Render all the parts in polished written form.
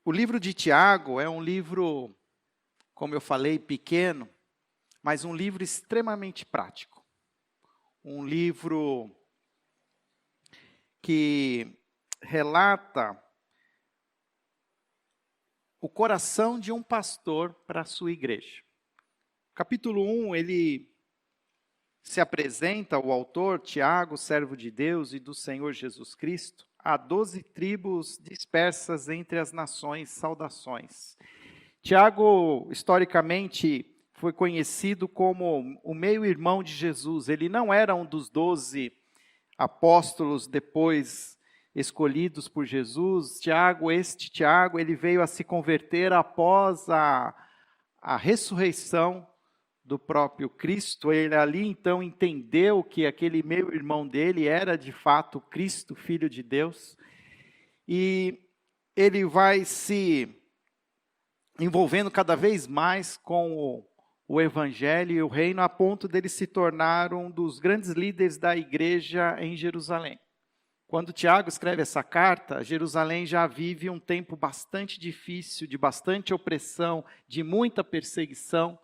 O livro de Tiago é um livro, como eu falei, pequeno, mas um livro extremamente prático. Um livro que relata o coração de um pastor para a sua igreja. Capítulo 1, ele se apresenta, o autor, Tiago, servo de Deus e do Senhor Jesus Cristo, a 12 tribos dispersas entre as nações, saudações. Tiago, historicamente, foi conhecido como o meio-irmão de Jesus. Ele não era um dos 12 apóstolos depois escolhidos por Jesus. Este Tiago, ele veio a se converter após a ressurreição do próprio Cristo. Ele ali então entendeu que aquele meio-irmão dele era de fato Cristo, Filho de Deus. E ele vai se envolvendo cada vez mais com o Evangelho e o Reino, a ponto dele se tornar um dos grandes líderes da igreja em Jerusalém. Quando Tiago escreve essa carta, Jerusalém já vive um tempo bastante difícil, de bastante opressão, de muita perseguição.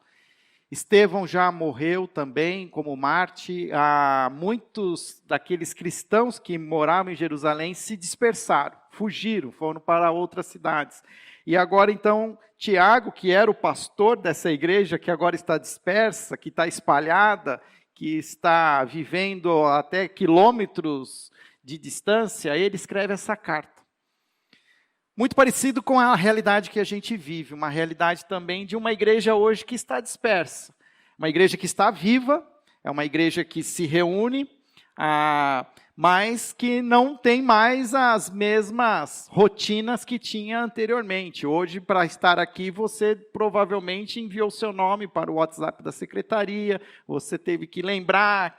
Estevão já morreu também como Marte. Muitos daqueles cristãos que moravam em Jerusalém se dispersaram, fugiram, foram para outras cidades. E agora então, Tiago, que era o pastor dessa igreja, que agora está dispersa, que está espalhada, que está vivendo até quilômetros de distância, ele escreve essa carta. Muito parecido com a realidade que a gente vive, uma realidade também de uma igreja hoje que está dispersa. Uma igreja que está viva, é uma igreja que se reúne, mas que não tem mais as mesmas rotinas que tinha anteriormente. Hoje, para estar aqui, você provavelmente enviou seu nome para o WhatsApp da secretaria, você teve que lembrar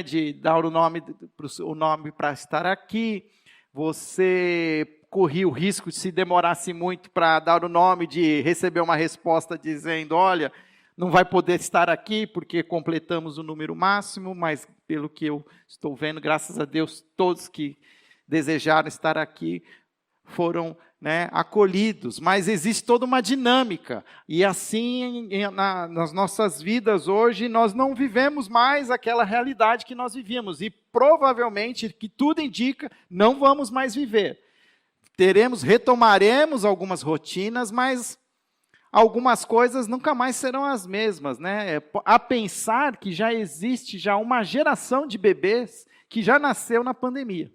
de dar o nome para estar aqui, você corria o risco de, se demorasse muito para dar o nome, de receber uma resposta dizendo, olha, não vai poder estar aqui porque completamos o número máximo, mas pelo que eu estou vendo, graças a Deus, todos que desejaram estar aqui foram acolhidos. Mas existe toda uma dinâmica, e assim nas nossas vidas hoje, nós não vivemos mais aquela realidade que nós vivíamos, e provavelmente, que tudo indica, não vamos mais viver. Retomaremos algumas rotinas, mas algumas coisas nunca mais serão as mesmas, A pensar que já existe uma geração de bebês que já nasceu na pandemia.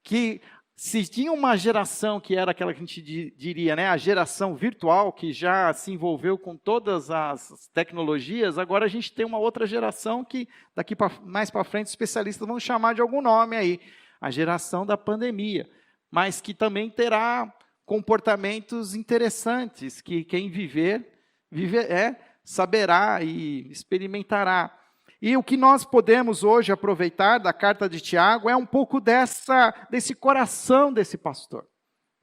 Que se tinha uma geração que era aquela que a gente diria, a geração virtual, que já se envolveu com todas as tecnologias, agora a gente tem uma outra geração que daqui mais para frente os especialistas vão chamar de algum nome aí, a geração da pandemia, mas que também terá comportamentos interessantes, que quem viver saberá e experimentará. E o que nós podemos hoje aproveitar da carta de Tiago é um pouco desse coração desse pastor,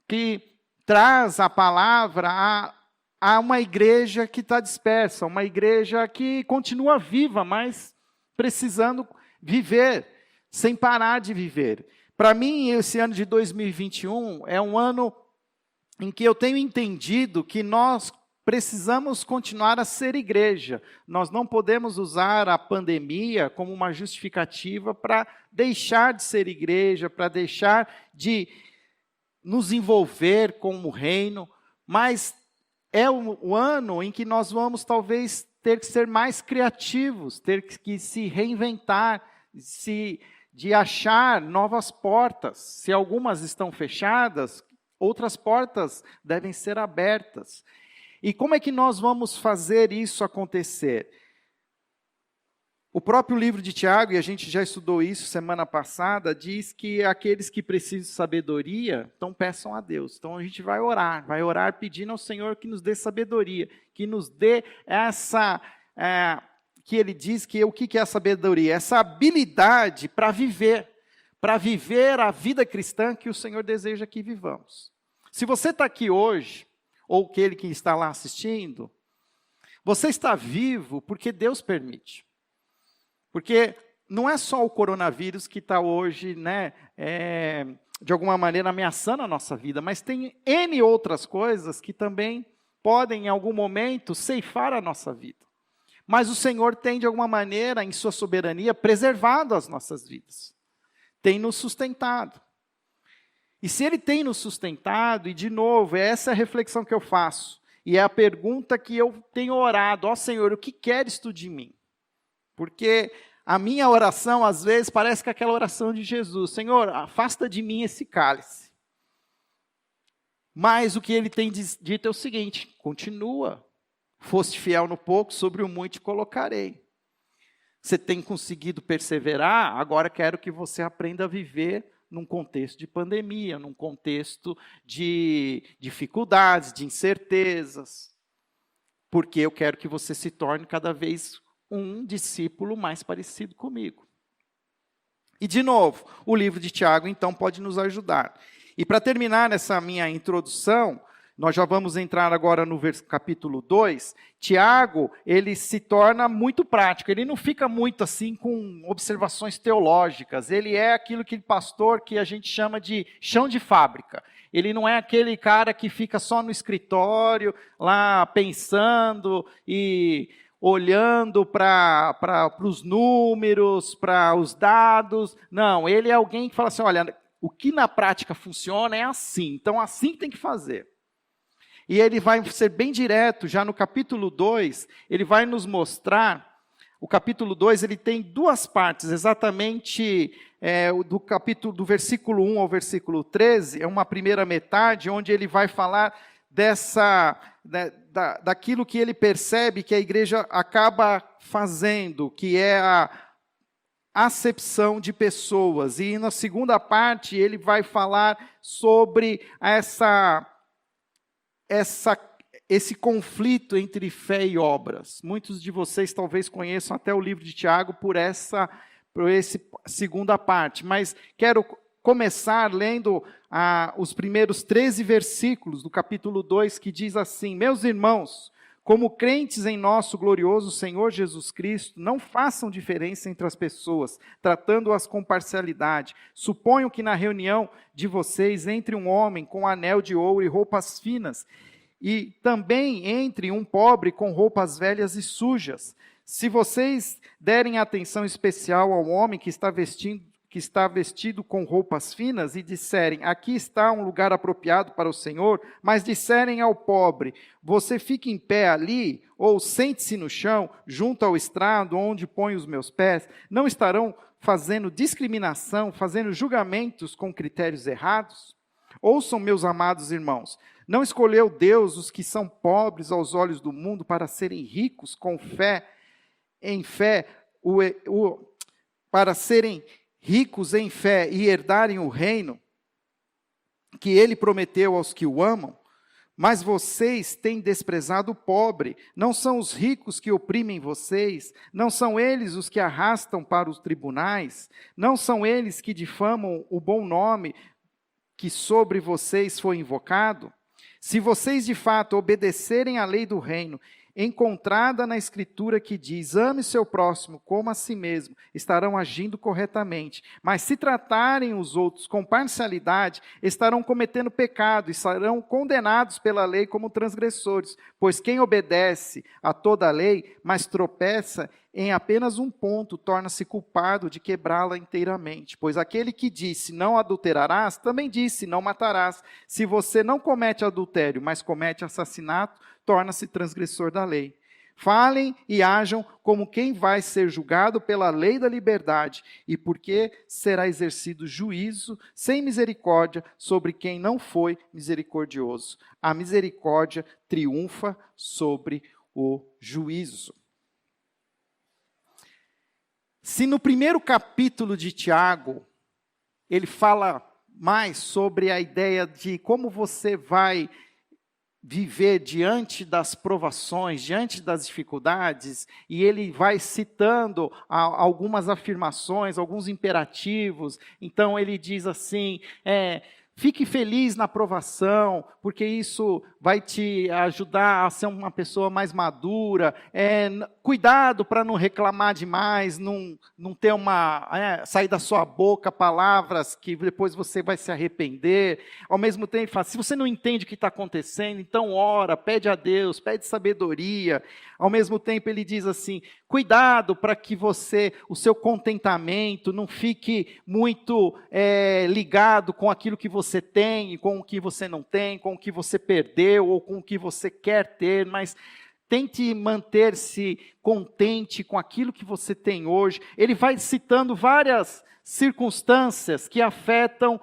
que traz a palavra a uma igreja que está dispersa, uma igreja que continua viva, mas precisando viver, sem parar de viver. Para mim, esse ano de 2021 é um ano em que eu tenho entendido que nós precisamos continuar a ser igreja. Nós não podemos usar a pandemia como uma justificativa para deixar de ser igreja, para deixar de nos envolver com o reino, mas é o ano em que nós vamos talvez ter que ser mais criativos, ter que se reinventar, de achar novas portas. Se algumas estão fechadas, outras portas devem ser abertas. E como é que nós vamos fazer isso acontecer? O próprio livro de Tiago, e a gente já estudou isso semana passada, diz que aqueles que precisam de sabedoria, então peçam a Deus. Então a gente vai orar pedindo ao Senhor que nos dê sabedoria, que nos dê que ele diz que o que é a sabedoria? Essa habilidade para viver a vida cristã que o Senhor deseja que vivamos. Se você está aqui hoje, ou aquele que está lá assistindo, você está vivo porque Deus permite. Porque não é só o coronavírus que está hoje de alguma maneira, ameaçando a nossa vida, mas tem N outras coisas que também podem, em algum momento, ceifar a nossa vida. Mas o Senhor tem, de alguma maneira, em sua soberania, preservado as nossas vidas. Tem nos sustentado. E se Ele tem nos sustentado, e de novo, essa é a reflexão que eu faço, e é a pergunta que eu tenho orado: ó Senhor, o que queres Tu de mim? Porque a minha oração, às vezes, parece que é aquela oração de Jesus: Senhor, afasta de mim esse cálice. Mas o que Ele tem dito é o seguinte: continua. Foste fiel no pouco, sobre o muito te colocarei. Você tem conseguido perseverar, agora quero que você aprenda a viver num contexto de pandemia, num contexto de dificuldades, de incertezas. Porque eu quero que você se torne cada vez um discípulo mais parecido comigo. E, de novo, o livro de Tiago, então, pode nos ajudar. E para terminar essa minha introdução, nós já vamos entrar agora no capítulo 2. Tiago, ele se torna muito prático, ele não fica muito assim com observações teológicas, ele é aquele pastor que a gente chama de chão de fábrica. Ele não é aquele cara que fica só no escritório, lá pensando e olhando para os números, para os dados. Não, ele é alguém que fala assim: olha, o que na prática funciona é assim, então assim tem que fazer. E ele vai ser bem direto, já no capítulo 2, ele vai nos mostrar, o capítulo 2 ele tem duas partes, exatamente do versículo 1 ao versículo 13, é uma primeira metade, onde ele vai falar daquilo que ele percebe que a igreja acaba fazendo, que é a acepção de pessoas. E na segunda parte ele vai falar sobre esse conflito entre fé e obras. Muitos de vocês talvez conheçam até o livro de Tiago por essa segunda parte, mas quero começar lendo os primeiros 13 versículos do capítulo 2, que diz assim: meus irmãos, como crentes em nosso glorioso Senhor Jesus Cristo, não façam diferença entre as pessoas, tratando-as com parcialidade. Suponho que na reunião de vocês entre um homem com anel de ouro e roupas finas, e também entre um pobre com roupas velhas e sujas. Se vocês derem atenção especial ao homem que está vestido com roupas finas e disserem: aqui está um lugar apropriado para o Senhor, mas disserem ao pobre: você fique em pé ali, ou sente-se no chão, junto ao estrado onde ponho os meus pés, não estarão fazendo discriminação, fazendo julgamentos com critérios errados? Ouçam, meus amados irmãos, não escolheu Deus os que são pobres aos olhos do mundo para serem ricos com fé, para serem ricos em fé e herdarem o reino que Ele prometeu aos que o amam? Mas vocês têm desprezado o pobre. Não são os ricos que oprimem vocês? Não são eles os que arrastam para os tribunais? Não são eles que difamam o bom nome que sobre vocês foi invocado? Se vocês de fato obedecerem à lei do reino, encontrada na Escritura que diz: ame seu próximo como a si mesmo, estarão agindo corretamente. Mas se tratarem os outros com parcialidade, estarão cometendo pecado e serão condenados pela lei como transgressores. Pois quem obedece a toda a lei, mas tropeça em apenas um ponto, torna-se culpado de quebrá-la inteiramente. Pois aquele que disse: não adulterarás, também disse: não matarás. Se você não comete adultério, mas comete assassinato, torna-se transgressor da lei. Falem e ajam como quem vai ser julgado pela lei da liberdade, e porque será exercido juízo sem misericórdia sobre quem não foi misericordioso. A misericórdia triunfa sobre o juízo. Se no primeiro capítulo de Tiago, ele fala mais sobre a ideia de como você vai viver diante das provações, diante das dificuldades, e ele vai citando algumas afirmações, alguns imperativos. Então ele diz assim: Fique feliz na aprovação, porque isso vai te ajudar a ser uma pessoa mais madura. Cuidado para não reclamar demais, não ter sair da sua boca palavras que depois você vai se arrepender. Ao mesmo tempo, ele fala, se você não entende o que está acontecendo, então ora, pede a Deus, pede sabedoria. Ao mesmo tempo, ele diz assim, cuidado para que o seu contentamento não fique muito ligado com aquilo que você tem, com o que você não tem, com o que você perdeu ou com o que você quer ter, mas tente manter-se contente com aquilo que você tem hoje. Ele vai citando várias circunstâncias que afetam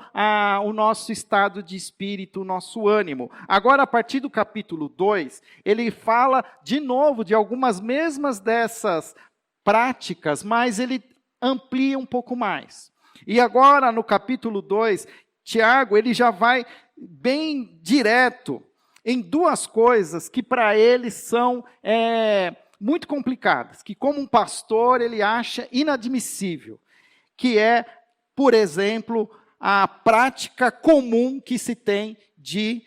o nosso estado de espírito, o nosso ânimo. Agora, a partir do capítulo 2, ele fala de novo de algumas mesmas dessas práticas, mas ele amplia um pouco mais. E agora, no capítulo 2, Tiago, ele já vai bem direto em duas coisas que para ele são muito complicadas, que como um pastor ele acha inadmissível, que é, por exemplo, a prática comum que se tem de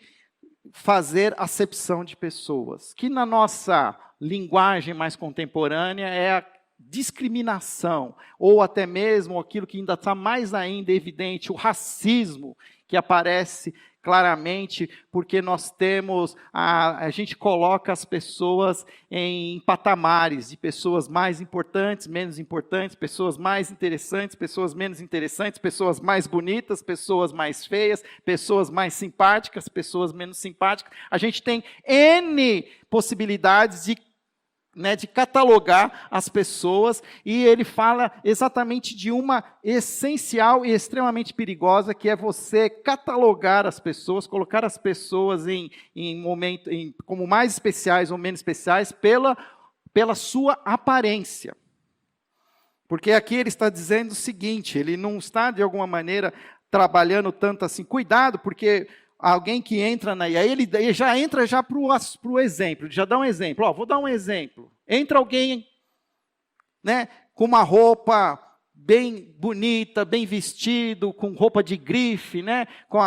fazer acepção de pessoas, que na nossa linguagem mais contemporânea é a discriminação, ou até mesmo aquilo que ainda está mais ainda evidente, o racismo, que aparece claramente, porque nós temos, a gente coloca as pessoas em patamares, de pessoas mais importantes, menos importantes, pessoas mais interessantes, pessoas menos interessantes, pessoas mais bonitas, pessoas mais feias, pessoas mais simpáticas, pessoas menos simpáticas. A gente tem N possibilidades de catalogar as pessoas, e ele fala exatamente de uma essencial e extremamente perigosa, que é você catalogar as pessoas, colocar as pessoas como mais especiais ou menos especiais pela sua aparência. Porque aqui ele está dizendo o seguinte, ele não está de alguma maneira trabalhando tanto assim, cuidado, porque alguém que entra e aí ele já entra para o exemplo, ele já dá um exemplo. Vou dar um exemplo. Entra alguém com uma roupa bem bonita, bem vestido, com roupa de grife, com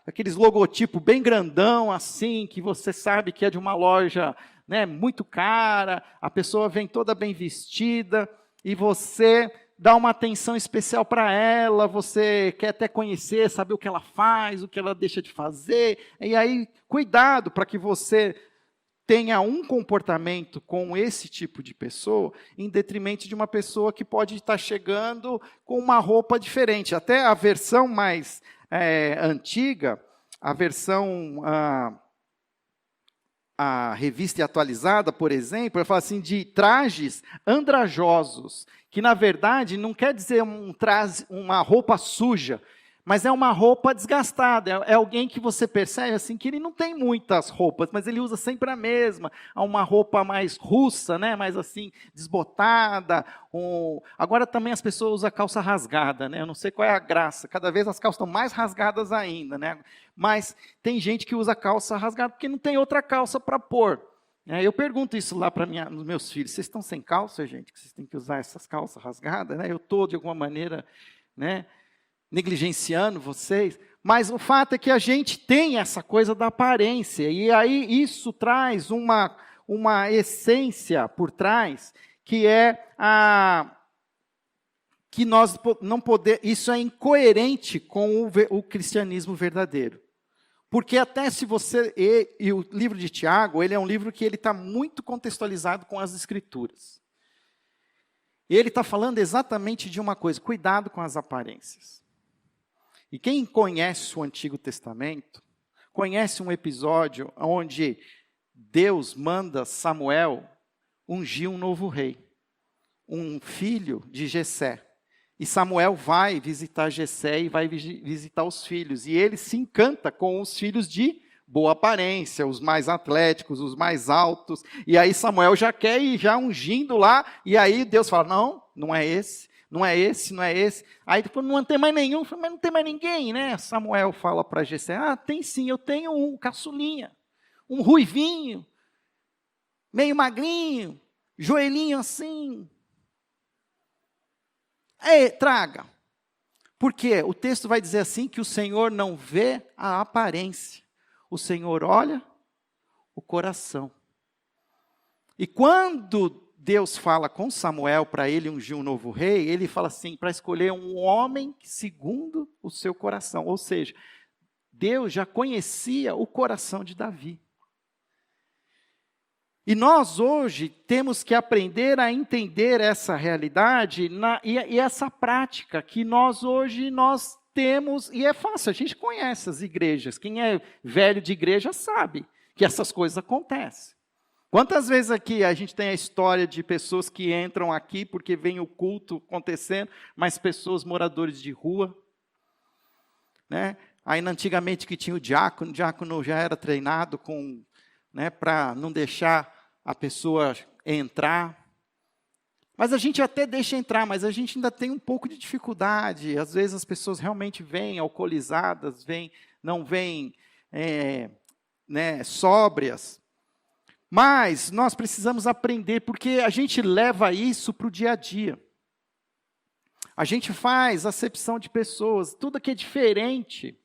aqueles logotipos bem grandão, assim, que você sabe que é de uma loja muito cara, a pessoa vem toda bem vestida, e você dá uma atenção especial para ela, você quer até conhecer, saber o que ela faz, o que ela deixa de fazer, e aí, cuidado para que você tenha um comportamento com esse tipo de pessoa, em detrimento de uma pessoa que pode estar chegando com uma roupa diferente. Até a versão mais antiga, a versão a revista e atualizada, por exemplo, ela fala assim de trajes andrajosos, que na verdade não quer dizer uma roupa suja, mas é uma roupa desgastada, é alguém que você percebe assim, que ele não tem muitas roupas, mas ele usa sempre a mesma, uma roupa mais russa, mais assim, desbotada. Agora também as pessoas usam calça rasgada, eu não sei qual é a graça, cada vez as calças estão mais rasgadas ainda, mas tem gente que usa calça rasgada porque não tem outra calça para pôr. Eu pergunto isso lá para os meus filhos, vocês estão sem calça, gente, que vocês têm que usar essas calças rasgadas? Eu estou, de alguma maneira, negligenciando vocês, mas o fato é que a gente tem essa coisa da aparência, e aí isso traz uma essência por trás, que é que nós não podemos, isso é incoerente com o cristianismo verdadeiro. Porque até se você, e o livro de Tiago, ele é um livro que ele está muito contextualizado com as Escrituras. E ele está falando exatamente de uma coisa, cuidado com as aparências. E quem conhece o Antigo Testamento, conhece um episódio onde Deus manda Samuel ungir um novo rei, um filho de Jessé. E Samuel vai visitar Jessé e vai visitar os filhos. E ele se encanta com os filhos de boa aparência, os mais atléticos, os mais altos. E aí Samuel já quer ir já ungindo lá. E aí Deus fala, não é esse. Não é esse, não é esse. Aí depois não tem mais nenhum, mas não tem mais ninguém, Samuel fala para Jessé, tem sim, eu tenho um caçulinha, um ruivinho, meio magrinho, joelhinho assim. Traga. Porque o texto vai dizer assim que o Senhor não vê a aparência. O Senhor olha o coração. E quando Deus fala com Samuel para ele ungir um novo rei, ele fala assim, para escolher um homem segundo o seu coração. Ou seja, Deus já conhecia o coração de Davi. E nós hoje temos que aprender a entender essa realidade e essa prática que nós hoje temos, e é fácil, a gente conhece as igrejas. Quem é velho de igreja sabe que essas coisas acontecem. Quantas vezes aqui a gente tem a história de pessoas que entram aqui porque vem o culto acontecendo, mas pessoas moradores de rua, né? Aí antigamente que tinha o diácono já era treinado para não deixar a pessoa entrar. Mas a gente até deixa entrar, mas a gente ainda tem um pouco de dificuldade. Às vezes as pessoas realmente vêm alcoolizadas, não vêm sóbrias. Mas nós precisamos aprender, porque a gente leva isso para o dia a dia. A gente faz acepção de pessoas, tudo que é diferente,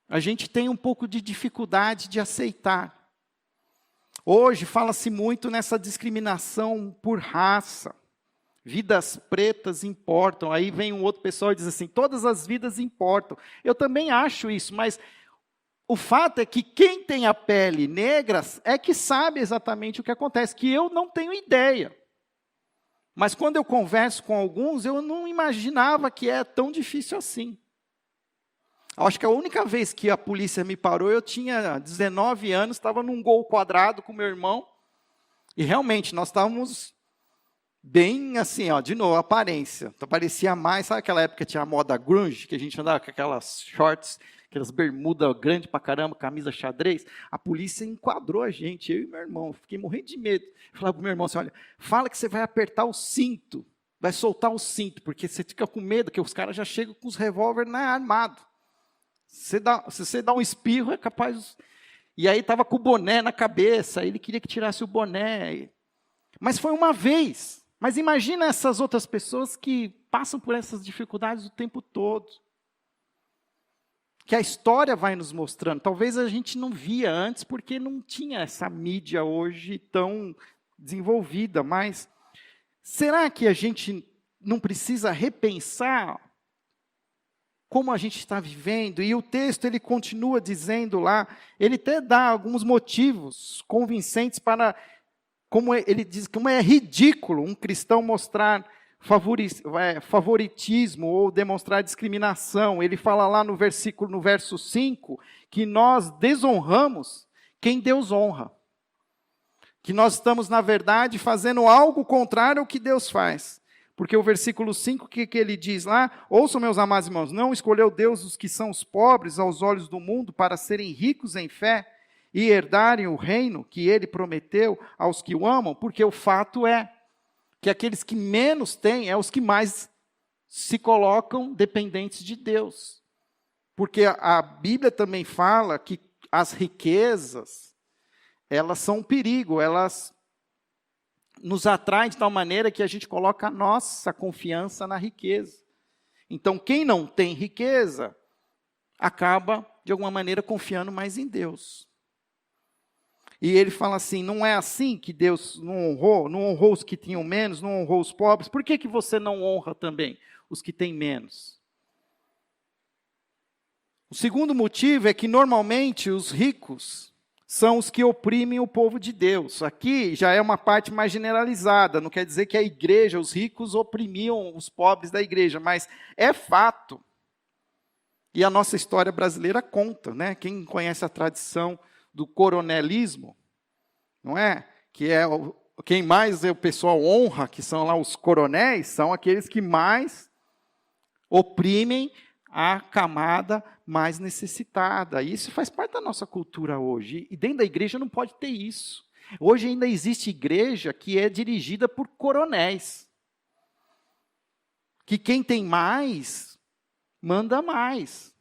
a gente tem um pouco de dificuldade de aceitar. Hoje fala-se muito nessa discriminação por raça. Vidas pretas importam. Aí vem um outro pessoal e diz assim, todas as vidas importam. Eu também acho isso, mas o fato é que quem tem a pele negra é que sabe exatamente o que acontece, que eu não tenho ideia. Mas quando eu converso com alguns, eu não imaginava que é tão difícil assim. Acho que a única vez que a polícia me parou, eu tinha 19 anos, estava num Gol quadrado com meu irmão, e realmente nós estávamos bem assim, de novo, aparência. Então, parecia mais, sabe aquela época que tinha a moda grunge, que a gente andava com aquelas shorts, aquelas bermudas grandes pra caramba, camisa xadrez? A polícia enquadrou a gente, eu e meu irmão, fiquei morrendo de medo. Eu falava pro meu irmão assim, olha, fala que você vai apertar o cinto, vai soltar o cinto, porque você fica com medo, que os caras já chegam com os revólver armados. Se você dá um espirro, é capaz... E aí estava com o boné na cabeça, ele queria que tirasse o boné. Mas foi uma vez. Mas imagina essas outras pessoas que passam por essas dificuldades o tempo todo. Que a história vai nos mostrando. Talvez a gente não via antes, porque não tinha essa mídia hoje tão desenvolvida. Mas será que a gente não precisa repensar como a gente está vivendo? E o texto, ele continua dizendo lá, ele até dá alguns motivos convincentes para, como ele diz, como é ridículo um cristão mostrar favoritismo ou demonstrar discriminação. Ele fala lá no verso 5, que nós desonramos quem Deus honra. Que nós estamos, na verdade, fazendo algo contrário ao que Deus faz. Porque o versículo 5, o que ele diz lá? Ouçam, meus amados irmãos, não escolheu Deus os que são os pobres aos olhos do mundo para serem ricos em fé e herdarem o reino que ele prometeu aos que o amam? Porque o fato é que aqueles que menos têm é os que mais se colocam dependentes de Deus. Porque a Bíblia também fala que as riquezas, elas são um perigo, elas nos atrai de tal maneira que a gente coloca a nossa confiança na riqueza. Então, quem não tem riqueza, acaba, de alguma maneira, confiando mais em Deus. E ele fala assim, não é assim que Deus não honrou os que tinham menos, não honrou os pobres. Por que você não honra também os que têm menos? O segundo motivo é que, normalmente, os ricos são os que oprimem o povo de Deus. Aqui já é uma parte mais generalizada, não quer dizer que a igreja, os ricos oprimiam os pobres da igreja, mas é fato. E a nossa história brasileira conta, né? Quem conhece a tradição do coronelismo, não é? Que é quem mais o pessoal honra, que são lá os coronéis, são aqueles que mais oprimem a camada mais necessitada. E isso faz parte da nossa cultura hoje. E dentro da igreja não pode ter isso. Hoje ainda existe igreja que é dirigida por coronéis. Que quem tem mais, manda mais.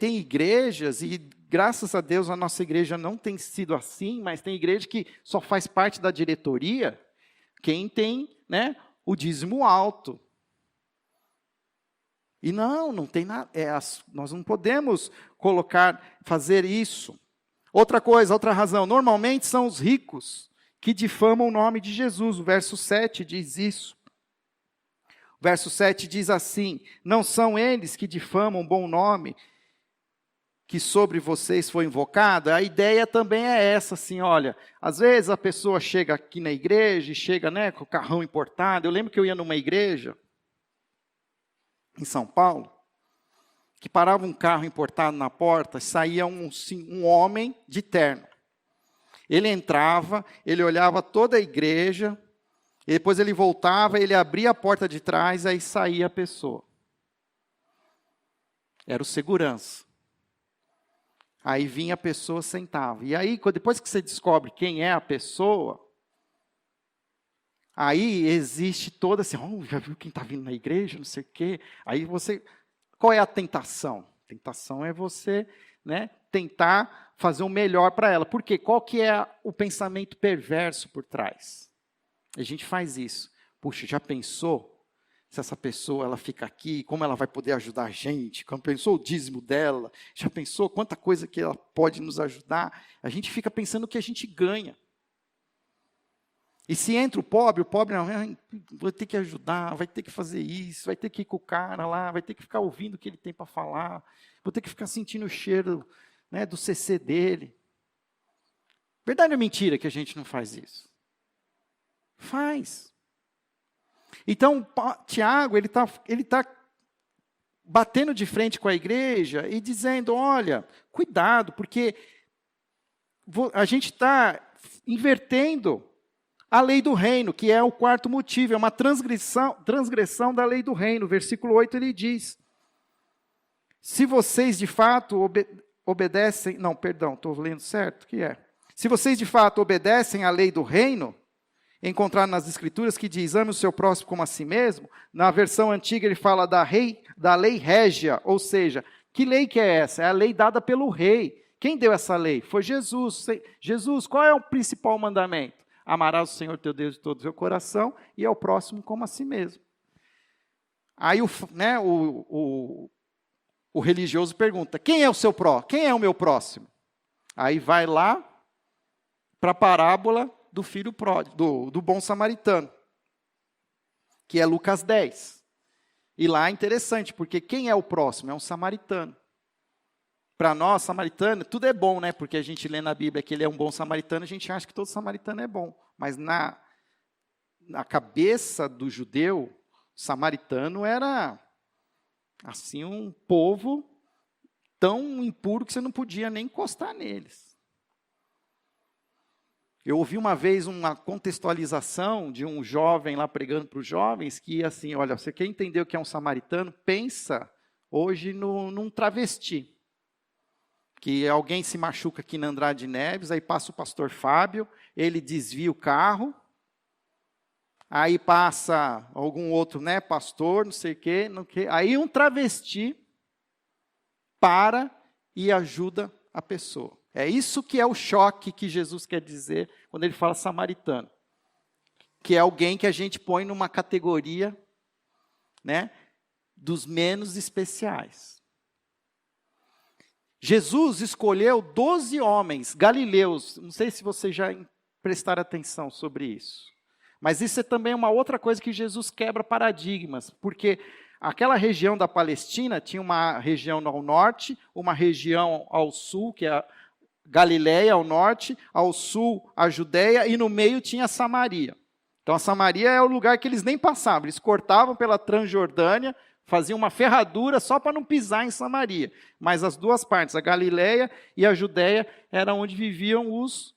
Tem igrejas, e graças a Deus a nossa igreja não tem sido assim, mas tem igreja que só faz parte da diretoria quem tem, o dízimo alto. E não tem nada, nós não podemos fazer isso. Outra coisa, outra razão, normalmente são os ricos que difamam o nome de Jesus. O verso 7 diz isso. O verso 7 diz assim: não são eles que difamam o bom nome que sobre vocês foi invocado? A ideia também é essa, assim, olha, às vezes a pessoa chega aqui na igreja e chega, né, com o carrão importado. Eu lembro que eu ia numa igreja em São Paulo, que parava um carro importado na porta, saía um homem de terno. Ele entrava, ele olhava toda a igreja, e depois ele voltava, ele abria a porta de trás, aí saía a pessoa. Era o segurança. Aí vinha a pessoa, sentava. E aí, depois que você descobre quem é a pessoa, aí existe toda assim, já viu quem está vindo na igreja, não sei o quê. Aí qual é a tentação? A tentação é você, né, tentar fazer o melhor para ela. Por quê? Qual que é o pensamento perverso por trás? A gente faz isso. Puxa, já pensou se essa pessoa ela fica aqui, como ela vai poder ajudar a gente? Como pensou o dízimo dela? Já pensou quanta coisa que ela pode nos ajudar? A gente fica pensando o que a gente ganha. E se entra o pobre não, vai ter que ajudar, vai ter que fazer isso, vai ter que ir com o cara lá, vai ter que ficar ouvindo o que ele tem para falar, vou ter que ficar sentindo o cheiro, né, do CC dele. Verdade ou mentira que a gente não faz isso? Faz. Então, Tiago, ele tá batendo de frente com a igreja e dizendo, olha, cuidado, porque a gente está invertendo a lei do reino, que é o quarto motivo, é uma transgressão da lei do reino. Versículo 8 ele diz, se vocês de fato obedecem, não, perdão, estou lendo certo, que é? Se vocês de fato obedecem à lei do reino, encontrado nas escrituras, que diz, ame o seu próximo como a si mesmo, na versão antiga ele fala da lei régia, ou seja, que lei que é essa? É a lei dada pelo rei. Quem deu essa lei? Foi Jesus. Jesus, qual é o principal mandamento? Amarás o Senhor teu Deus de todo o seu coração e ao próximo como a si mesmo. Aí o religioso pergunta, quem é o meu próximo? Aí vai lá para a parábola do filho pródigo, do bom samaritano, que é Lucas 10. E lá é interessante, porque quem é o próximo? É um samaritano. Para nós, samaritano, tudo é bom, né? Porque a gente lê na Bíblia que ele é um bom samaritano, a gente acha que todo samaritano é bom. Mas na cabeça do judeu, samaritano era assim um povo tão impuro que você não podia nem encostar neles. Eu ouvi uma vez uma contextualização de um jovem lá pregando para os jovens, que assim, olha, você quer entender o que é um samaritano? Pensa hoje num travesti. Que alguém se machuca aqui na Andrade Neves, aí passa o pastor Fábio, ele desvia o carro, aí passa algum outro, né, pastor, não sei o quê, aí um travesti para e ajuda a pessoa. É isso que é o choque que Jesus quer dizer quando ele fala samaritano. Que é alguém que a gente põe numa categoria, né, dos menos especiais. Jesus escolheu 12 homens galileus, não sei se vocês já prestaram atenção sobre isso, mas isso é também uma outra coisa que Jesus quebra paradigmas, porque aquela região da Palestina tinha uma região ao norte, uma região ao sul, que é a Galileia ao norte, ao sul a Judeia, e no meio tinha Samaria. Então a Samaria é o lugar que eles nem passavam, eles cortavam pela Transjordânia, faziam uma ferradura só para não pisar em Samaria. Mas as duas partes, a Galileia e a Judeia, era onde viviam os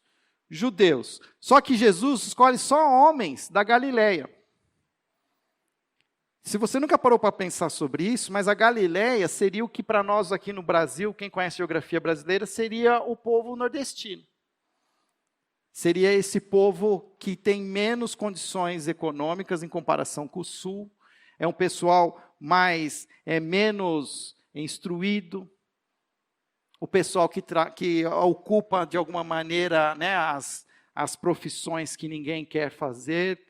judeus. Só que Jesus escolhe só homens da Galileia. Se você nunca parou para pensar sobre isso, mas a Galileia seria o que para nós aqui no Brasil, quem conhece a geografia brasileira, seria o povo nordestino. Seria esse povo que tem menos condições econômicas em comparação com o sul. É um pessoal menos instruído, o pessoal que ocupa de alguma maneira, né, as profissões que ninguém quer fazer,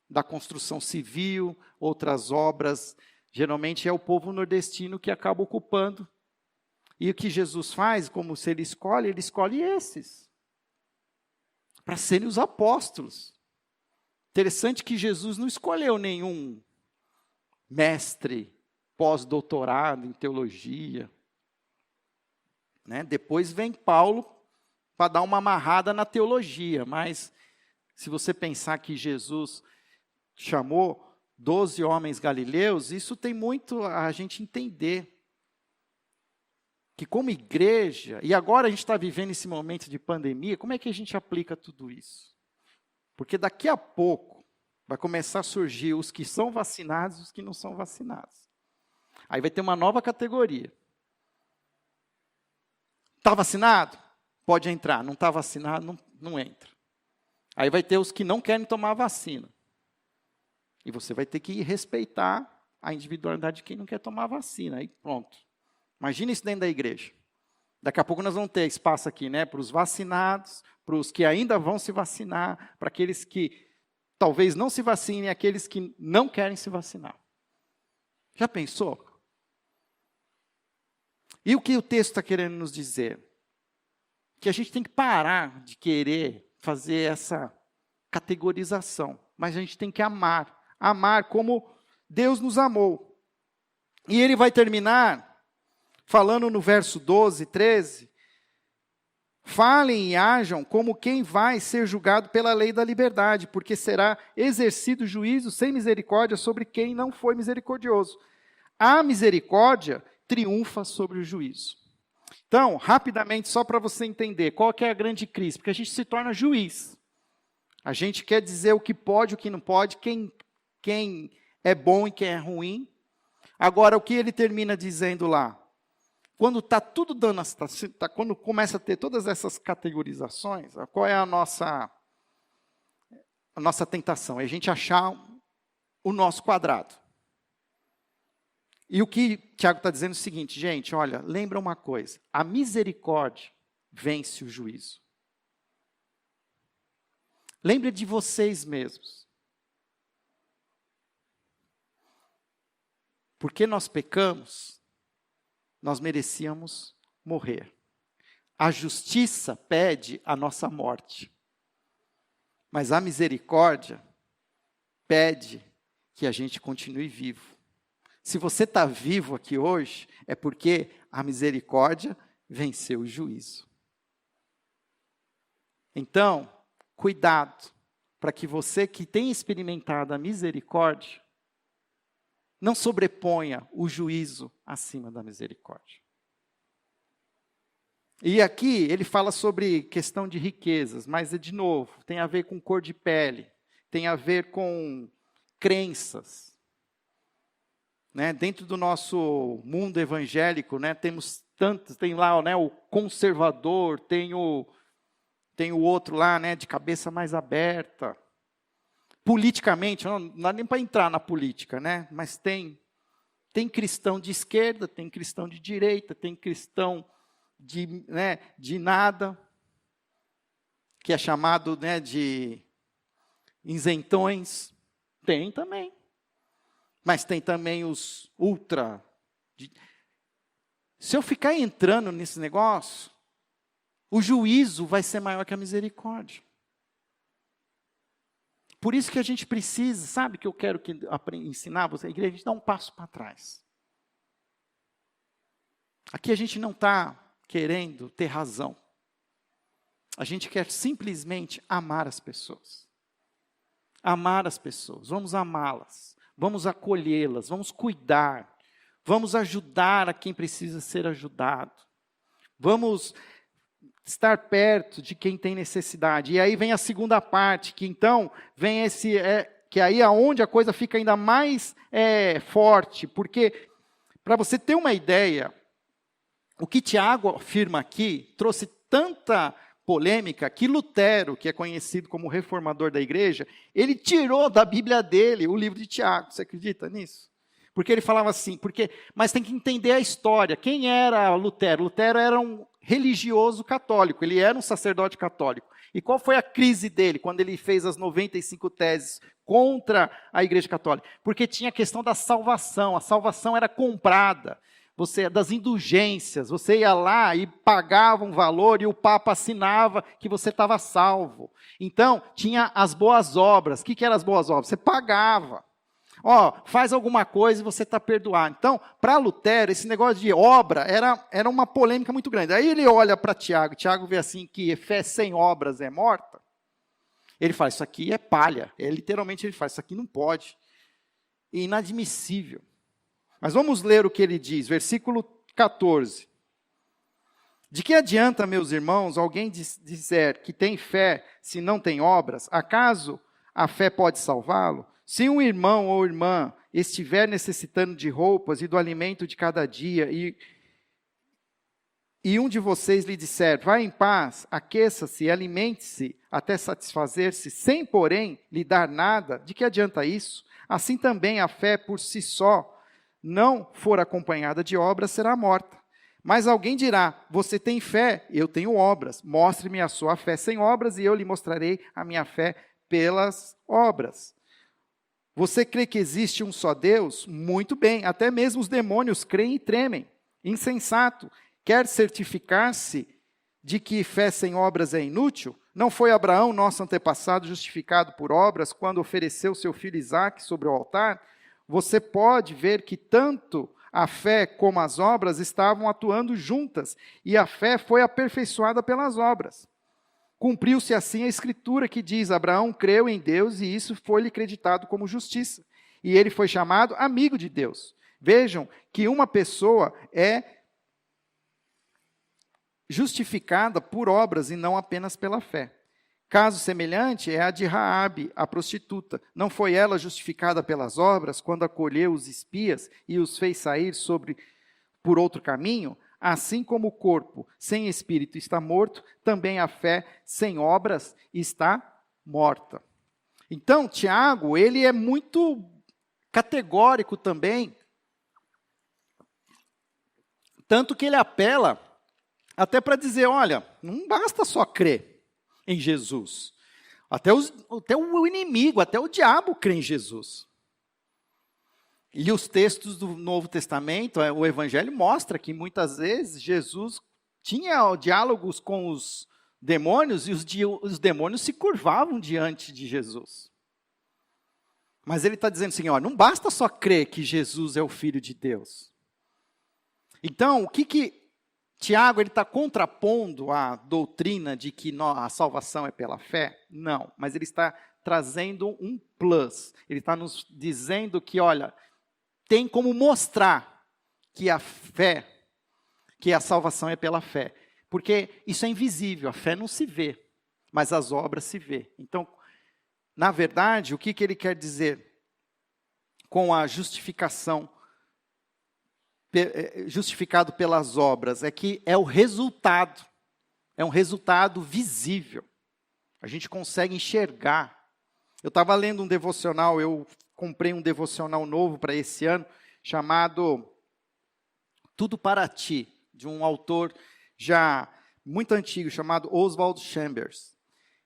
da construção civil, outras obras Geralmente é o povo nordestino que acaba ocupando. E o que Jesus faz, como se ele escolhe esses, para serem os apóstolos. Interessante que Jesus não escolheu nenhum mestre, pós-doutorado em teologia. Né? Depois vem Paulo para dar uma amarrada na teologia, mas se você pensar que Jesus chamou 12 homens galileus, isso tem muito a gente entender. Que como igreja, e agora a gente está vivendo esse momento de pandemia, como é que a gente aplica tudo isso? Porque daqui a pouco vai começar a surgir os que são vacinados e os que não são vacinados. Aí vai ter uma nova categoria. Está vacinado? Pode entrar. Não está vacinado? Não entra. Aí vai ter os que não querem tomar a vacina. E você vai ter que respeitar a individualidade de quem não quer tomar a vacina. Aí pronto. Imagina isso dentro da igreja. Daqui a pouco nós vamos ter espaço aqui, né, para os vacinados, para os que ainda vão se vacinar, para aqueles que talvez não se vacinem, aqueles que não querem se vacinar. Já pensou? E o que o texto está querendo nos dizer? Que a gente tem que parar de querer fazer essa categorização, mas a gente tem que amar como Deus nos amou. E ele vai terminar falando no verso 12, 13, falem e ajam como quem vai ser julgado pela lei da liberdade, porque será exercido juízo sem misericórdia sobre quem não foi misericordioso. A misericórdia triunfa sobre o juízo. Então, rapidamente, só para você entender, qual que é a grande crise? Porque a gente se torna juiz. A gente quer dizer o que pode, o que não pode, quem é bom e quem é ruim. Agora, o que ele termina dizendo lá? Quando está tudo dando, quando começa a ter todas essas categorizações, qual é a nossa tentação? É a gente achar o nosso quadrado. E o que Tiago está dizendo é o seguinte, gente, olha, lembra uma coisa, a misericórdia vence o juízo. Lembre de vocês mesmos. Porque nós pecamos, nós merecíamos morrer. A justiça pede a nossa morte. Mas a misericórdia pede que a gente continue vivo. Se você está vivo aqui hoje, é porque a misericórdia venceu o juízo. Então, cuidado, para que você que tem experimentado a misericórdia, não sobreponha o juízo acima da misericórdia. E aqui ele fala sobre questão de riquezas, mas de novo, tem a ver com cor de pele, tem a ver com crenças. Né? Dentro do nosso mundo evangélico, né, temos tantos, tem lá, né, o conservador, tem o outro lá, né, de cabeça mais aberta. Politicamente, não dá nem para entrar na política, né? Mas tem cristão de esquerda, tem cristão de direita, tem cristão de nada, que é chamado, né, de isentões. Tem também. Mas tem também os ultra. Se eu ficar entrando nesse negócio, o juízo vai ser maior que a misericórdia. Por isso que a gente precisa, sabe que eu quero ensinar você, a igreja, a gente dá um passo para trás. Aqui a gente não está querendo ter razão. A gente quer simplesmente amar as pessoas. Amar as pessoas, vamos amá-las, vamos acolhê-las, vamos cuidar, vamos ajudar a quem precisa ser ajudado. Vamos estar perto de quem tem necessidade. E aí vem a segunda parte, que então vem que aí é onde a coisa fica ainda mais forte, porque, para você ter uma ideia, o que Tiago afirma aqui trouxe tanta polêmica que Lutero, que é conhecido como reformador da igreja, ele tirou da Bíblia dele o livro de Tiago. Você acredita nisso? Porque ele falava assim, mas tem que entender a história. Quem era Lutero? Lutero era um religioso católico, ele era um sacerdote católico. E qual foi a crise dele quando ele fez as 95 teses contra a Igreja Católica, porque tinha a questão da salvação. A salvação era comprada, das indulgências. Você ia lá e pagava um valor e o Papa assinava que você estava salvo. Então, tinha as boas obras. O que eram as boas obras? Você pagava. Faz alguma coisa e você está perdoado. Então, para Lutero, esse negócio de obra era uma polêmica muito grande. Aí ele olha para Tiago, Tiago vê assim que fé sem obras é morta. Ele fala, isso aqui é palha. Literalmente ele fala, isso aqui não pode. É inadmissível. Mas vamos ler o que ele diz, versículo 14. De que adianta, meus irmãos, alguém dizer que tem fé se não tem obras? Acaso a fé pode salvá-lo? Se um irmão ou irmã estiver necessitando de roupas e do alimento de cada dia, e um de vocês lhe disser, vá em paz, aqueça-se e alimente-se até satisfazer-se, sem, porém, lhe dar nada, de que adianta isso? Assim também a fé por si só, não for acompanhada de obras, será morta. Mas alguém dirá, você tem fé, eu tenho obras. Mostre-me a sua fé sem obras, e eu lhe mostrarei a minha fé pelas obras. Você crê que existe um só Deus? Muito bem, até mesmo os demônios creem e tremem. Insensato, quer certificar-se de que fé sem obras é inútil? Não foi Abraão, nosso antepassado, justificado por obras, quando ofereceu seu filho Isaque sobre o altar? Você pode ver que tanto a fé como as obras estavam atuando juntas, e a fé foi aperfeiçoada pelas obras. Cumpriu-se assim a escritura que diz, Abraão creu em Deus e isso foi-lhe creditado como justiça. E ele foi chamado amigo de Deus. Vejam que uma pessoa é justificada por obras e não apenas pela fé. Caso semelhante é a de Raabe, a prostituta. Não foi ela justificada pelas obras quando acolheu os espias e os fez sair por outro caminho? Assim como o corpo sem espírito está morto, também a fé sem obras está morta. Então, Tiago, ele é muito categórico também, tanto que ele apela até para dizer, olha, não basta só crer em Jesus. Até o inimigo, até o diabo crê em Jesus. E os textos do Novo Testamento, o Evangelho mostra que muitas vezes Jesus tinha diálogos com os demônios e os demônios se curvavam diante de Jesus. Mas ele está dizendo assim, não basta só crer que Jesus é o Filho de Deus. Então, o que Tiago está contrapondo a doutrina de que a salvação é pela fé? Não, mas ele está trazendo um plus. Ele está nos dizendo que, olha, tem como mostrar que a fé, que a salvação é pela fé. Porque isso é invisível, a fé não se vê, mas as obras se vê. Então, na verdade, o que ele quer dizer com a justificação, justificado pelas obras, é que é o resultado, é um resultado visível. A gente consegue enxergar. Eu estava lendo um devocional, eu comprei um devocional novo para esse ano, chamado Tudo para Ti, de um autor já muito antigo, chamado Oswald Chambers.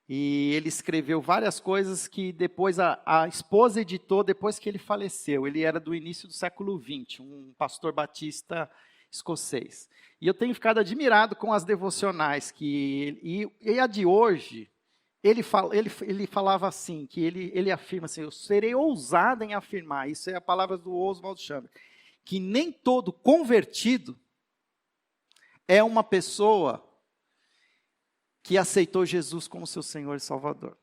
E ele escreveu várias coisas que depois a esposa editou depois que ele faleceu. Ele era do início do século XX, um pastor batista escocês. E eu tenho ficado admirado com as devocionais, e a de hoje, ele falava assim, que ele afirma assim, eu serei ousado em afirmar, isso é a palavra do Oswald Chambers, que nem todo convertido é uma pessoa que aceitou Jesus como seu Senhor e Salvador.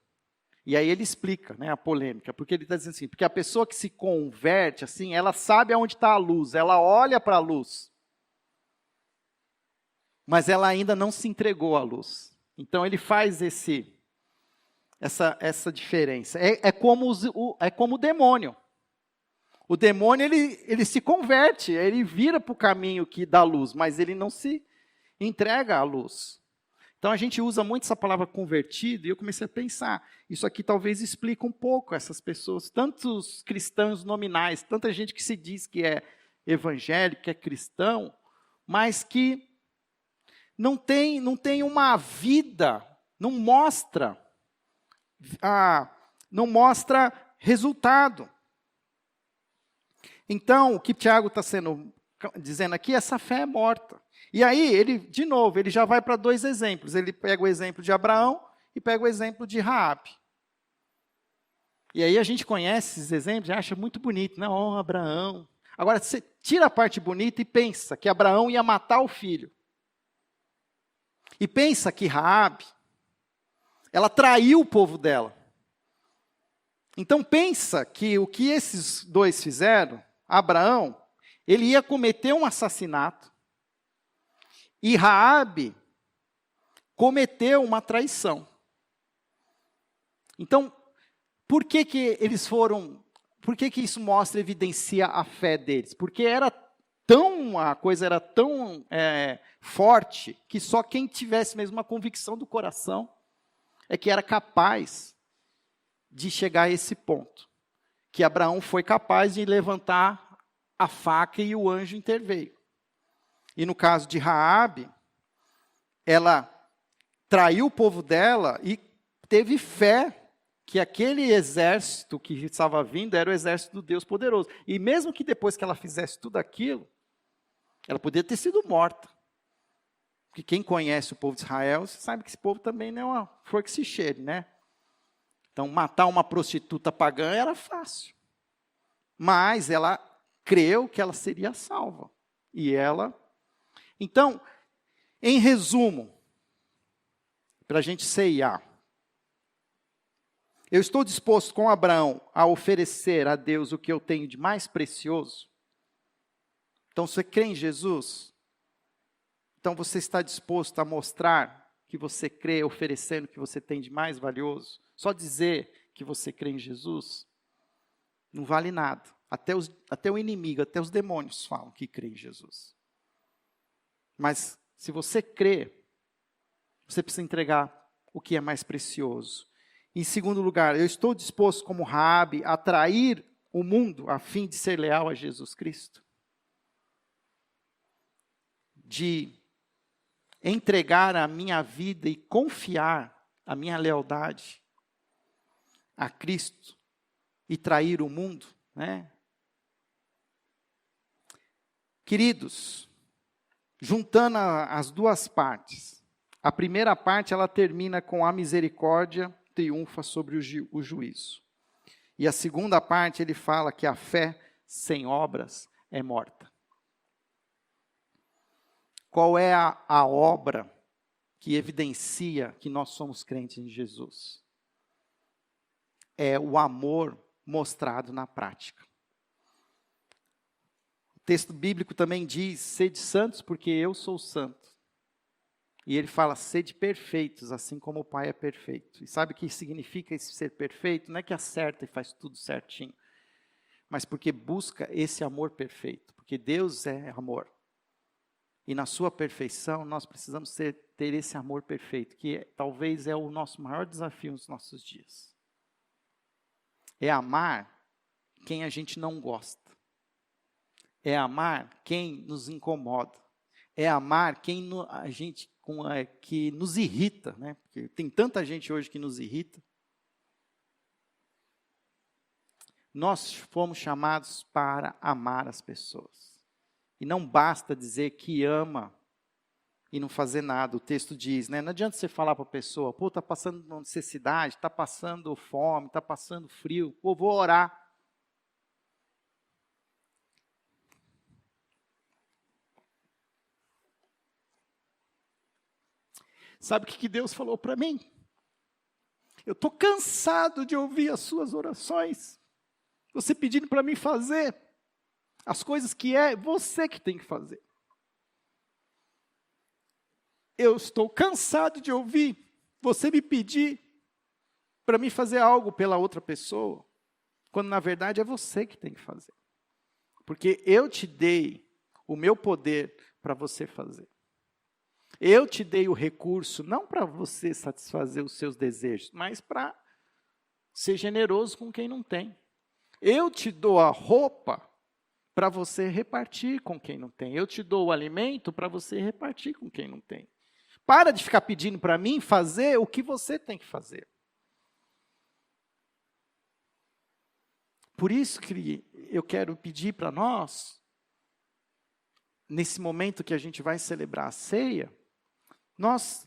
E aí ele explica, a polêmica, porque ele está dizendo assim, porque a pessoa que se converte, assim, ela sabe aonde está a luz, ela olha para a luz, mas ela ainda não se entregou à luz. Então ele faz essa diferença. É como o demônio. O demônio, ele se converte, ele vira para o caminho que dá luz, mas ele não se entrega à luz. Então, a gente usa muito essa palavra convertido, e eu comecei a pensar, isso aqui talvez explique um pouco essas pessoas, tantos cristãos nominais, tanta gente que se diz que é evangélico, que é cristão, mas que não tem uma vida, não mostra resultado. Então, o que Tiago está dizendo aqui, essa fé é morta. E aí, ele, de novo, ele já vai para 2 exemplos. Ele pega o exemplo de Abraão e pega o exemplo de Raabe. E aí a gente conhece esses exemplos e acha muito bonito, né? Oh, Abraão. Agora, você tira a parte bonita e pensa que Abraão ia matar o filho. E pensa que Raabe, ela traiu o povo dela. Então pensa que o que esses 2 fizeram, Abraão, ele ia cometer um assassinato. E Raabe cometeu uma traição. Então, por que eles foram... Por que isso mostra, evidencia a fé deles? Porque a coisa era tão forte, que só quem tivesse mesmo uma convicção do coração é que era capaz de chegar a esse ponto. Que Abraão foi capaz de levantar a faca e o anjo interveio. E no caso de Raabe, ela traiu o povo dela e teve fé que aquele exército que estava vindo era o exército do Deus poderoso. E mesmo que depois que ela fizesse tudo aquilo, ela poderia ter sido morta. Porque quem conhece o povo de Israel, sabe que esse povo também não é uma flor que se cheire, né? Então, matar uma prostituta pagã era fácil. Mas ela creu que ela seria salva. E ela... Então, em resumo, para a gente ceiar, eu estou disposto com Abraão a oferecer a Deus o que eu tenho de mais precioso? Então, você crê em Jesus? Então, você está disposto a mostrar que você crê, oferecendo o que você tem de mais valioso? Só dizer que você crê em Jesus não vale nada. Até o inimigo, até os demônios falam que crê em Jesus. Mas, se você crê, você precisa entregar o que é mais precioso. Em segundo lugar, eu estou disposto, como Raabe, a trair o mundo a fim de ser leal a Jesus Cristo? De entregar a minha vida e confiar a minha lealdade a Cristo e trair o mundo, né? Queridos, juntando as 2 partes, a primeira parte ela termina com a misericórdia triunfa sobre o juízo. E a segunda parte ele fala que a fé sem obras é morta. Qual é a obra que evidencia que nós somos crentes em Jesus? É o amor mostrado na prática. O texto bíblico também diz, sede santos porque eu sou santo. E ele fala, sede perfeitos, assim como o Pai é perfeito. E sabe o que significa esse ser perfeito? Não é que acerta e faz tudo certinho, mas porque busca esse amor perfeito. Porque Deus é amor. E na sua perfeição, nós precisamos ter esse amor perfeito, que talvez é o nosso maior desafio nos nossos dias. É amar quem a gente não gosta. É amar quem nos incomoda. É amar quem que nos irrita, né? Porque tem tanta gente hoje que nos irrita. Nós fomos chamados para amar as pessoas. E não basta dizer que ama e não fazer nada. O texto diz, né? Não adianta você falar para a pessoa, pô, está passando necessidade, está passando fome, está passando frio, pô, vou orar. Sabe o que Deus falou para mim? Eu estou cansado de ouvir as suas orações. Você pedindo para mim fazer as coisas que é você que tem que fazer. Eu estou cansado de ouvir você me pedir para mim fazer algo pela outra pessoa, quando na verdade é você que tem que fazer. Porque eu te dei o meu poder para você fazer. Eu te dei o recurso, não para você satisfazer os seus desejos, mas para ser generoso com quem não tem. Eu te dou a roupa para você repartir com quem não tem. Eu te dou o alimento para você repartir com quem não tem. Para de ficar pedindo para mim fazer o que você tem que fazer. Por isso que eu quero pedir para nós, nesse momento que a gente vai celebrar a ceia, nós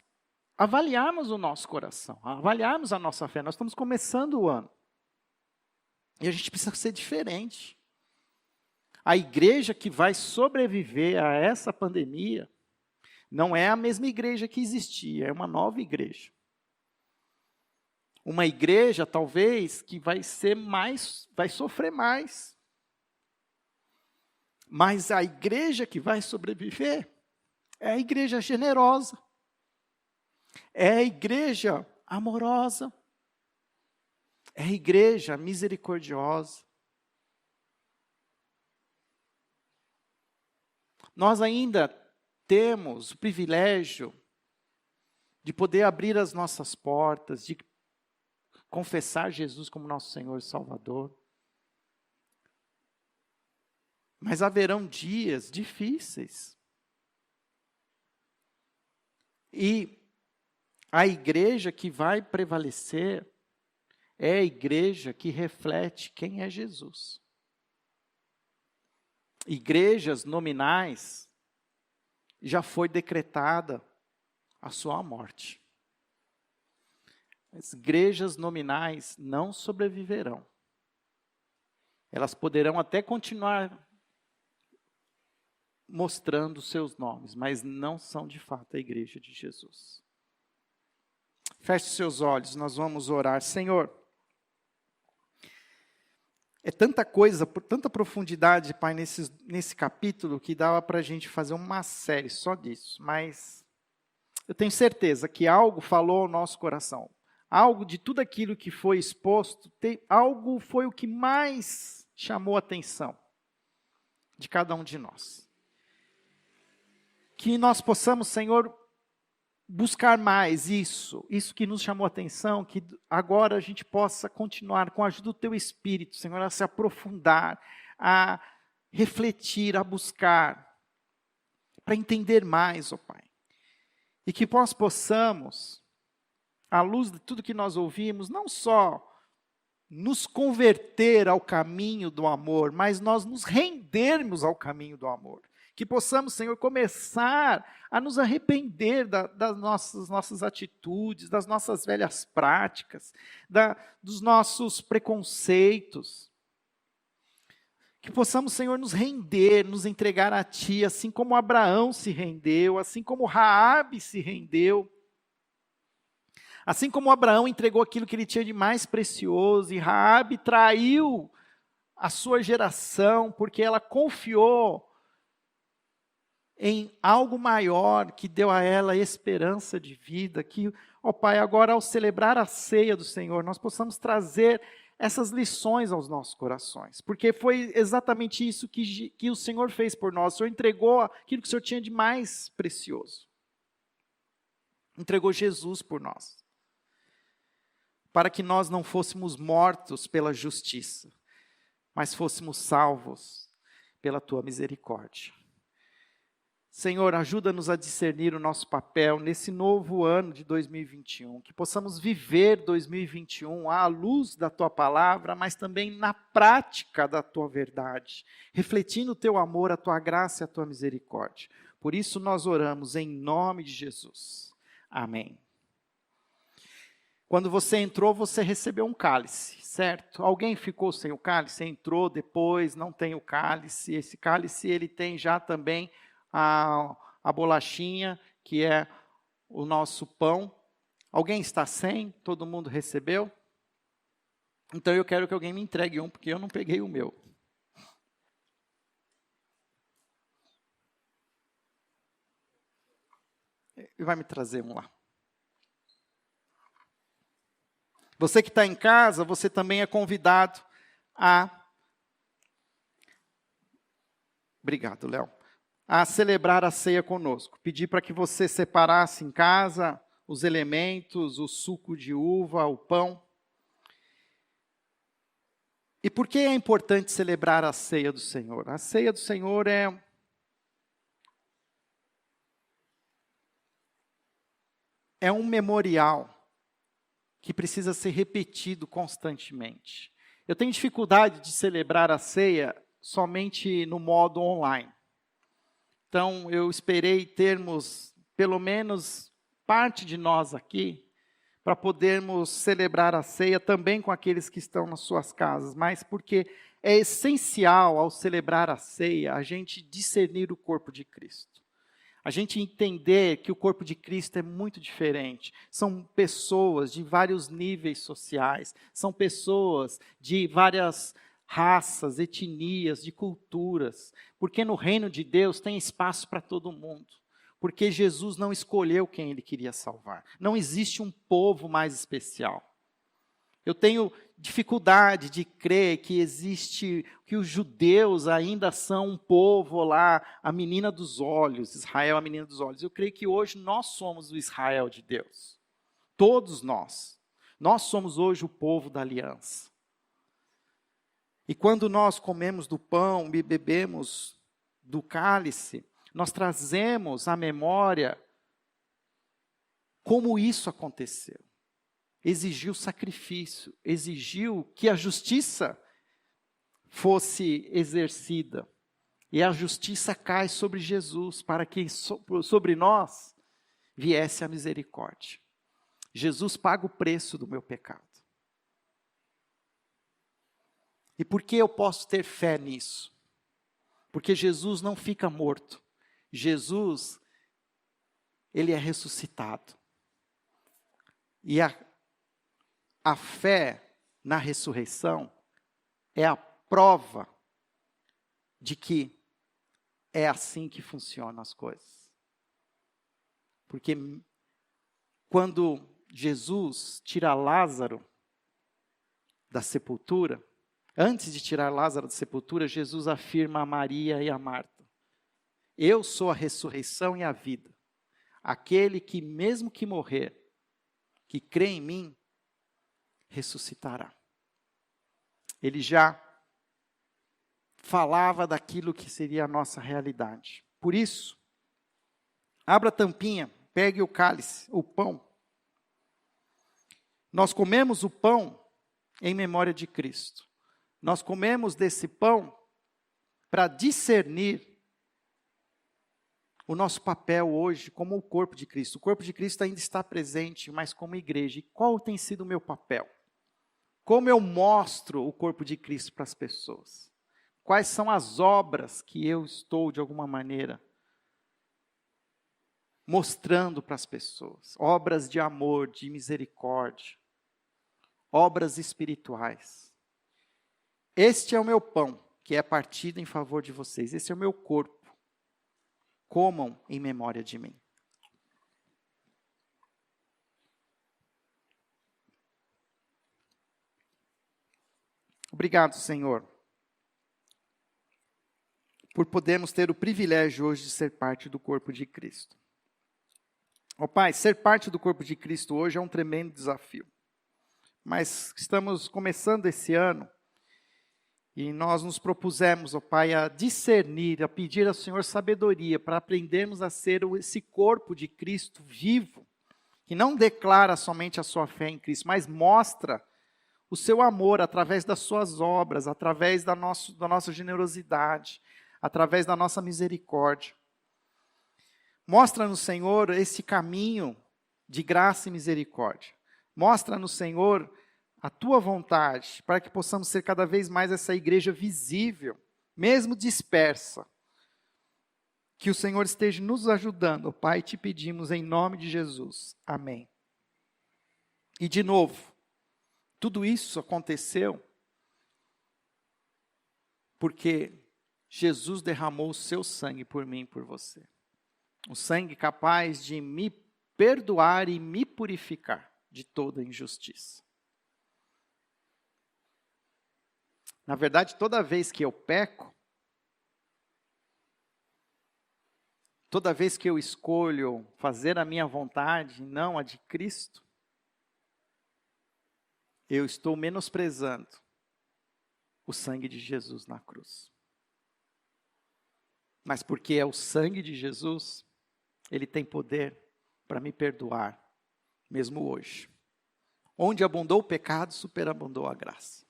avaliarmos o nosso coração, avaliarmos a nossa fé. Nós estamos começando o ano. E a gente precisa ser diferente. A igreja que vai sobreviver a essa pandemia não é a mesma igreja que existia, é uma nova igreja. Uma igreja, talvez, que vai sofrer mais. Mas a igreja que vai sobreviver é a igreja generosa. É a igreja amorosa. É a igreja misericordiosa. Nós ainda temos o privilégio de poder abrir as nossas portas, de confessar Jesus como nosso Senhor e Salvador. Mas haverão dias difíceis. E a igreja que vai prevalecer é a igreja que reflete quem é Jesus. Igrejas nominais, já foi decretada a sua morte. As igrejas nominais não sobreviverão. Elas poderão até continuar mostrando seus nomes, mas não são de fato a igreja de Jesus. Feche seus olhos, nós vamos orar. Senhor, é tanta coisa, tanta profundidade, Pai, nesse capítulo, que dava para a gente fazer uma série só disso. Mas eu tenho certeza que algo falou ao nosso coração. Algo de tudo aquilo que foi exposto, algo foi o que mais chamou a atenção de cada um de nós. Que nós possamos, Senhor, buscar mais isso que nos chamou a atenção, que agora a gente possa continuar com a ajuda do Teu Espírito, Senhor, a se aprofundar, a refletir, a buscar, para entender mais, ó Pai. E que nós possamos, à luz de tudo que nós ouvimos, não só nos converter ao caminho do amor, mas nós nos rendermos ao caminho do amor. Que possamos, Senhor, começar a nos arrepender das nossas atitudes, das nossas velhas práticas, dos nossos preconceitos. Que possamos, Senhor, nos render, nos entregar a Ti, assim como Abraão se rendeu, assim como Raabe se rendeu. Assim como Abraão entregou aquilo que ele tinha de mais precioso, e Raabe traiu a sua geração, porque ela confiou em algo maior, que deu a ela esperança de vida, que, ó Pai, agora ao celebrar a ceia do Senhor, nós possamos trazer essas lições aos nossos corações, porque foi exatamente isso que o Senhor fez por nós. O Senhor entregou aquilo que o Senhor tinha de mais precioso. Entregou Jesus por nós, para que nós não fôssemos mortos pela justiça, mas fôssemos salvos pela Tua misericórdia. Senhor, ajuda-nos a discernir o nosso papel nesse novo ano de 2021, que possamos viver 2021 à luz da Tua palavra, mas também na prática da Tua verdade, refletindo o Teu amor, a Tua graça e a Tua misericórdia. Por isso nós oramos em nome de Jesus. Amém. Quando você entrou, você recebeu um cálice, certo? Alguém ficou sem o cálice? Entrou depois, não tem o cálice. Esse cálice, ele tem já também a bolachinha, que é o nosso pão. Alguém está sem? Todo mundo recebeu? Então eu quero que alguém me entregue um, porque eu não peguei o meu. E vai me trazer um lá. Você que está em casa, você também é convidado a... Obrigado, Léo. A celebrar a ceia conosco. Pedi para que você separasse em casa os elementos, o suco de uva, o pão. E por que é importante celebrar a ceia do Senhor? A ceia do Senhor é um memorial que precisa ser repetido constantemente. Eu tenho dificuldade de celebrar a ceia somente no modo online. Então, eu esperei termos, pelo menos, parte de nós aqui, para podermos celebrar a ceia também com aqueles que estão nas suas casas, mas porque é essencial, ao celebrar a ceia, a gente discernir o corpo de Cristo. A gente entender que o corpo de Cristo é muito diferente. São pessoas de vários níveis sociais, são pessoas de várias raças, etnias, de culturas, porque no reino de Deus tem espaço para todo mundo. Porque Jesus não escolheu quem ele queria salvar. Não existe um povo mais especial. Eu tenho dificuldade de crer que que os judeus ainda são um povo lá, a menina dos olhos, Israel a menina dos olhos. Eu creio que hoje nós somos o Israel de Deus. Todos nós. Nós somos hoje o povo da aliança. E quando nós comemos do pão e bebemos do cálice, nós trazemos à memória como isso aconteceu. Exigiu sacrifício, exigiu que a justiça fosse exercida. E a justiça cai sobre Jesus, para que sobre nós viesse a misericórdia. Jesus paga o preço do meu pecado. E por que eu posso ter fé nisso? Porque Jesus não fica morto. Jesus, ele é ressuscitado. E a fé na ressurreição é a prova de que é assim que funcionam as coisas. Porque quando Jesus tira Lázaro da sepultura, antes de tirar Lázaro da sepultura, Jesus afirma a Maria e a Marta: eu sou a ressurreição e a vida. Aquele que mesmo que morrer, que crê em mim, ressuscitará. Ele já falava daquilo que seria a nossa realidade. Por isso, abra a tampinha, pegue o cálice, o pão. Nós comemos o pão em memória de Cristo. Nós comemos desse pão para discernir o nosso papel hoje como o corpo de Cristo. O corpo de Cristo ainda está presente, mas como igreja. E qual tem sido o meu papel? Como eu mostro o corpo de Cristo para as pessoas? Quais são as obras que eu estou, de alguma maneira, mostrando para as pessoas? Obras de amor, de misericórdia. Obras espirituais. Este é o meu pão, que é partido em favor de vocês. Esse é o meu corpo. Comam em memória de mim. Obrigado, Senhor, por podermos ter o privilégio hoje de ser parte do corpo de Cristo. Ó Pai, ser parte do corpo de Cristo hoje é um tremendo desafio. Mas estamos começando esse ano e nós nos propusemos, ó Pai, a discernir, a pedir ao Senhor sabedoria para aprendermos a ser esse corpo de Cristo vivo, que não declara somente a sua fé em Cristo, mas mostra o seu amor através das suas obras, através da nossa generosidade, através da nossa misericórdia. Mostra-nos, Senhor, esse caminho de graça e misericórdia. Mostra-nos, Senhor, a Tua vontade, para que possamos ser cada vez mais essa igreja visível, mesmo dispersa. Que o Senhor esteja nos ajudando, Pai, te pedimos em nome de Jesus. Amém. E de novo, tudo isso aconteceu porque Jesus derramou o seu sangue por mim e por você. O sangue capaz de me perdoar e me purificar de toda injustiça. Na verdade, toda vez que eu peco, toda vez que eu escolho fazer a minha vontade e não a de Cristo, eu estou menosprezando o sangue de Jesus na cruz. Mas porque é o sangue de Jesus, ele tem poder para me perdoar, mesmo hoje. Onde abundou o pecado, superabundou a graça.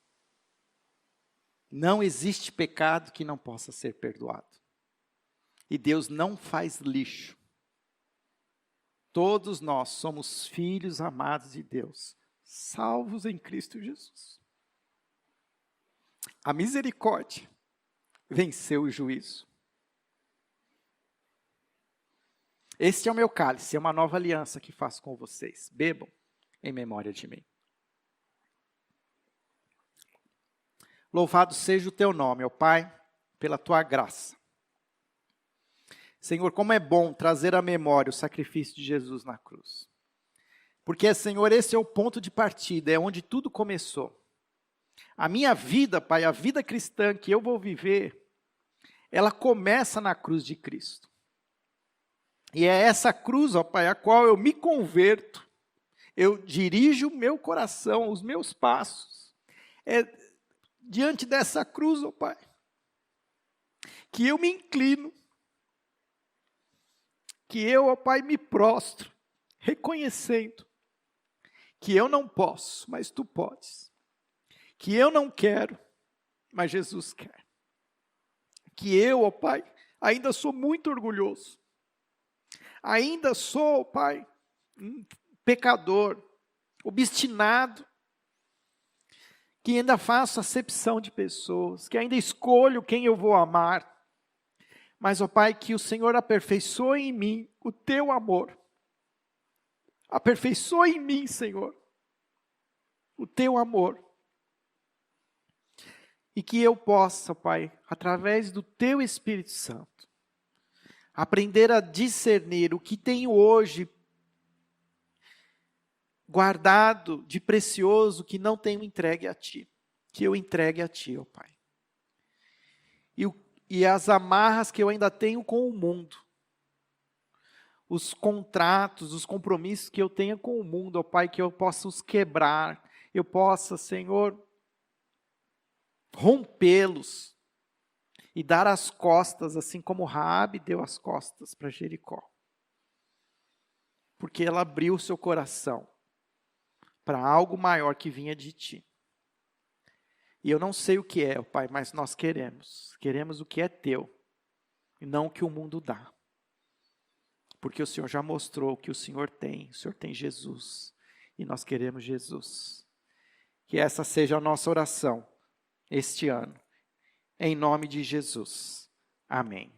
Não existe pecado que não possa ser perdoado. E Deus não faz lixo. Todos nós somos filhos amados de Deus, salvos em Cristo Jesus. A misericórdia venceu o juízo. Este é o meu cálice, é uma nova aliança que faço com vocês. Bebam em memória de mim. Louvado seja o teu nome, ó Pai, pela tua graça. Senhor, como é bom trazer à memória o sacrifício de Jesus na cruz. Porque, Senhor, esse é o ponto de partida, é onde tudo começou. A minha vida, Pai, a vida cristã que eu vou viver, ela começa na cruz de Cristo. E é essa cruz, ó Pai, a qual eu me converto, eu dirijo o meu coração, os meus passos. É diante dessa cruz, ó Pai, que eu me inclino, que eu, ó Pai, me prostro, reconhecendo que eu não posso, mas Tu podes. Que eu não quero, mas Jesus quer. Que eu, ó Pai, ainda sou muito orgulhoso. Ainda sou, ó Pai, um pecador, obstinado, que ainda faço acepção de pessoas, que ainda escolho quem eu vou amar. Mas, ó Pai, que o Senhor aperfeiçoe em mim o Teu amor. Aperfeiçoe em mim, Senhor, o Teu amor. E que eu possa, Pai, através do Teu Espírito Santo, aprender a discernir o que tenho hoje guardado de precioso que não tenho entregue a Ti. Que eu entregue a Ti, ó Pai. E as amarras que eu ainda tenho com o mundo. Os contratos, os compromissos que eu tenho com o mundo, ó Pai, que eu possa os quebrar. Eu possa, Senhor, rompê-los. E dar as costas, assim como Raabe deu as costas para Jericó. Porque ela abriu o seu coração para algo maior que vinha de Ti. E eu não sei o que é, Pai, mas nós queremos. Queremos o que é Teu, e não o que o mundo dá. Porque o Senhor já mostrou o que o Senhor tem Jesus. E nós queremos Jesus. Que essa seja a nossa oração este ano. Em nome de Jesus. Amém.